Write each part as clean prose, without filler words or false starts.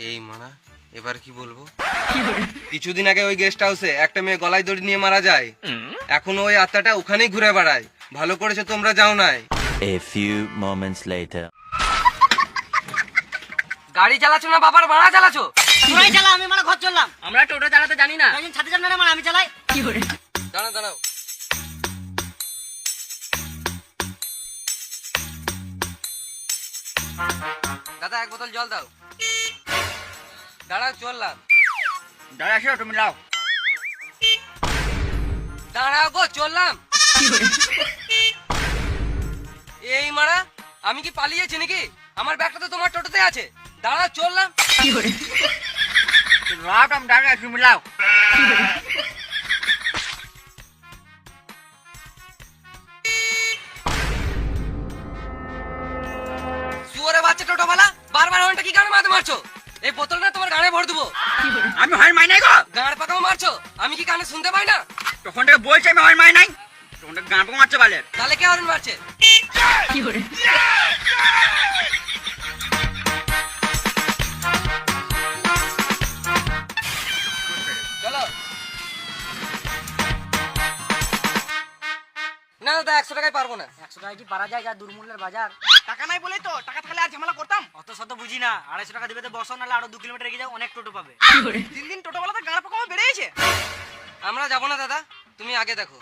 এই মারা, এবার কি বলবো? কিছুদিন আগে ওই গেস্ট হাউসে একটা মেয়ে গলায় দড়ি নিয়ে মারা যায়। এখন ওই আত্মাটা ওখানেই ঘুরে বেড়ায়। ভালো করেছো তোমরা যাও নাই। A few moments later. গাড়ি চালাচ্ছো না বাবার ভাড়া চালাচ্ছো? তোরাই চালা, আমি মানে ঘর চললাম। আমরা টোটো চালাতে জানি না। একজন ছাদে যান না মানে আমি চালাই। দাঁড়াও দাঁড়াও, দাদা এক বোতল জল দাও। দাঁড়াও চললাম। দাঁড়া তুমি লাও। দাঁড়াও গো চললাম। এই মারা, আমি কি পালিয়েছি নাকি? আমার ব্যাগটা তো তোমার টোটোতে আছে। দাঁড়াও চললাম। রাম দাঁড়া তুমি লাও। শুয়োরে বাচ্চা টোটোওয়ালা, বারবার হর্নটা কি গানে মারতে মারছো? এই বোতলটা তোমার গানে ভর দেবো। আমি হয় মাই নাই গো। গাঁড় পাকাও মারছো, আমি কি কানে শুনতে পাই না? তখন থেকে বলছি আমি হয় মাই নাই। তখন থেকে গান মারছে বালের। তাহলে কে হর্ন মারছে? চলো। না দাদা 100 টাকায় পারবো না। 100 টাকা কি পারা যায়? যা দুর্মূল্যের বাজার। টাকা নাই বলেই তো, টাকা থাকলে আর ঝামেলা করতাম। অত শত বুঝি না, 250 টাকা দিবে তো বসো, নাহলে আরো 2 কিলোমিটার এগিয়ে যাও, অনেক টোটো পাবে। দিন দিন টোটোওয়ালাতে গাঁড় পাকামো বেড়েছে। আমরা যাবো না দাদা, তুমি আগে দেখো।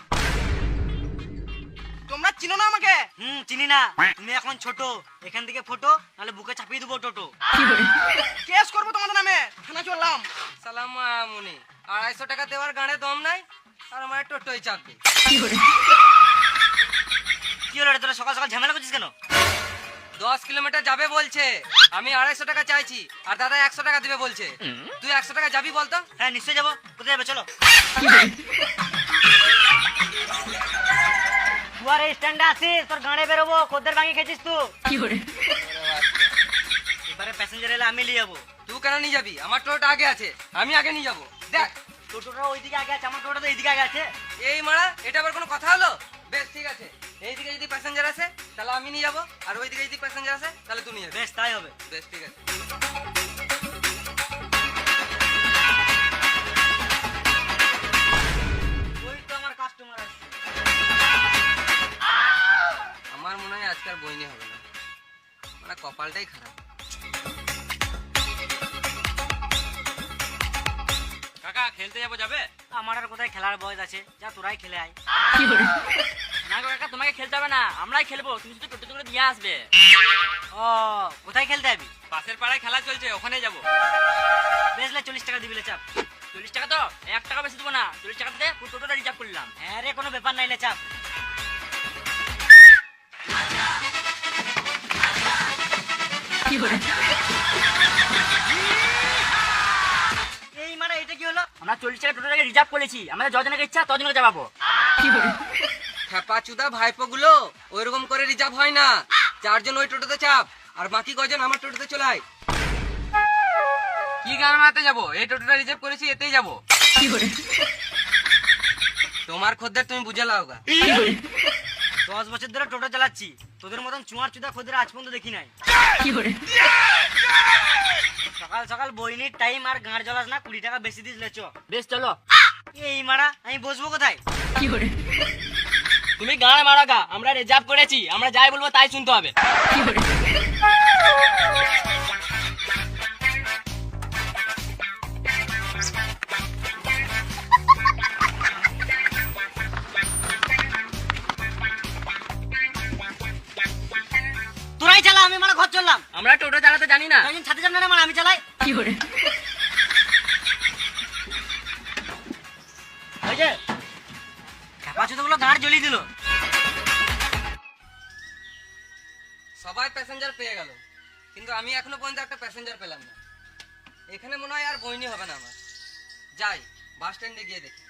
তোমরা চিনো না আমাকে? চিনি না। তুমি এখন ছোট, এখান থেকে ফটো, নাহলে বুকে চাপিয়ে দেবো টোটো। কেস করবো তোমাদের নামে, থানা চললাম। সালাম মুনি, 250 টাকা দেওয়ার গানে দম নাই, আর আমার টোটোই চাপবে। কি হলো রে, তোরা সকাল সকাল ঝামেলা করছিস কেন? 10 কিলোমিটার যাবে বলছে, আমি 250 টাকা চাইছি, আর দাদা 100 টাকা দিবে বলছে। তুই 100 টাকা যাবি বলতো? হ্যাঁ নিশ্চয়ই যাবো। কোথায় যাবে চলো। তুই স্ট্যান্ডে আসিস, তোর গাড়ি বেরোবো, খদ্দের ভাঙি খেয়েছিস তুই। এবারে প্যাসেঞ্জার এলে আমি নিয়ে যাবো। তুই কেন নিয়ে যাবি? আমার টোটোটা আগে আছে, আমি আগে নিয়ে যাবো। দেখ টোটোটা ওইদিকে আগে আছে, আমার টোটোটা তো এইদিকে আগে আছে। এই মারা, এটা আবার কোনো কথা হলো? বেশ ঠিক আছে, এইদিকে যদি প্যাসেঞ্জার আসে তাহলে আমি নিয়ে যাবো, আর ওইদিকে যদি প্যাসেঞ্জার আসে তাহলে তুই নিয়ে যাবি। বেশ তাই হবে। বেশ ঠিক আছে। ওই তো আমার কাস্টমার আসছে। আমার মনে হয় আজকাল বইনি হবে না, মানে কপালটাই খারাপ। কাকা খেলতে যাবো, যাবে? আমার আর কোথায় খেলার বয়স আছে, যা তোরাই খেলে আয়। না গো কাকা, তোমাকে খেলতে হবে না, আমরাই খেলবো, তুমি শুধু টোটো করে দিয়ে আসবে। ও কোথায় খেলতে যাবি? পাশের পাড়ায় খেলা চলছে, ওখানে যাবো। বেশলে 40 টাকা দিবি চাপ। 40 টাকা তো 1 টাকা বেশি দেবো না, 40 টাকা দিয়ে পুরো টোটোটা রিজার্ভ করলাম। হ্যাঁ রে, কোনো ব্যাপার নাই, লে চাপ। এই মানে এটা কি হলো? আমরা 40 টাকা টোটোটাকে রিজার্ভ করেছি, আমাদের যজনকে ইচ্ছা তজনকে যাবো। খেপা চুদা ভাইপো গুলো, ওইরকম করে রিজার্ভ হয় না। 4 জন ওই টোটোতে চাপ, আর বাকি কয়জন আমার টোটোতে চলে আয়। কি গান মারতে যাবো? এই টোটোটা রিজার্ভ করেছি, এতেই যাবো। তোমার খদ্দের তুমি বুঝে লাও গা। 10 বছর ধরে টোটো চালাচ্ছি, তোদের মতন চুয়ার চুদা খদ্দের আজ পর্যন্ত দেখি নাই। সকাল সকাল বইনির টাইম আর গাঁড় জ্বলাস না, 20 টাকা বেশি দিস লেচো। বেশ চলো। এই মারা, আমি বসবো কোথায়? তুমি গান মারা গা, আমরা রিজার্ভ করেছি, আমরা যাই বলবো তাই শুনতে হবে। তোরাই চালা, আমি মানে ঘর চললাম। আমরা টোটো চালাতে জানি না। একজন ছাদে যান না মানে আমি চালাই। ওই যে খেপা চুদাগুলো গাঁড় জ্বলিয়ে দিল। সবাই প্যাসেঞ্জার পেয়ে গেল, কিন্তু আমি এখনো পর্যন্ত একটা প্যাসেঞ্জার পেলাম না। এখানে মনে হয় আর বইনি হবে না আমার। যাই বাস স্ট্যান্ডে গিয়ে দেখি।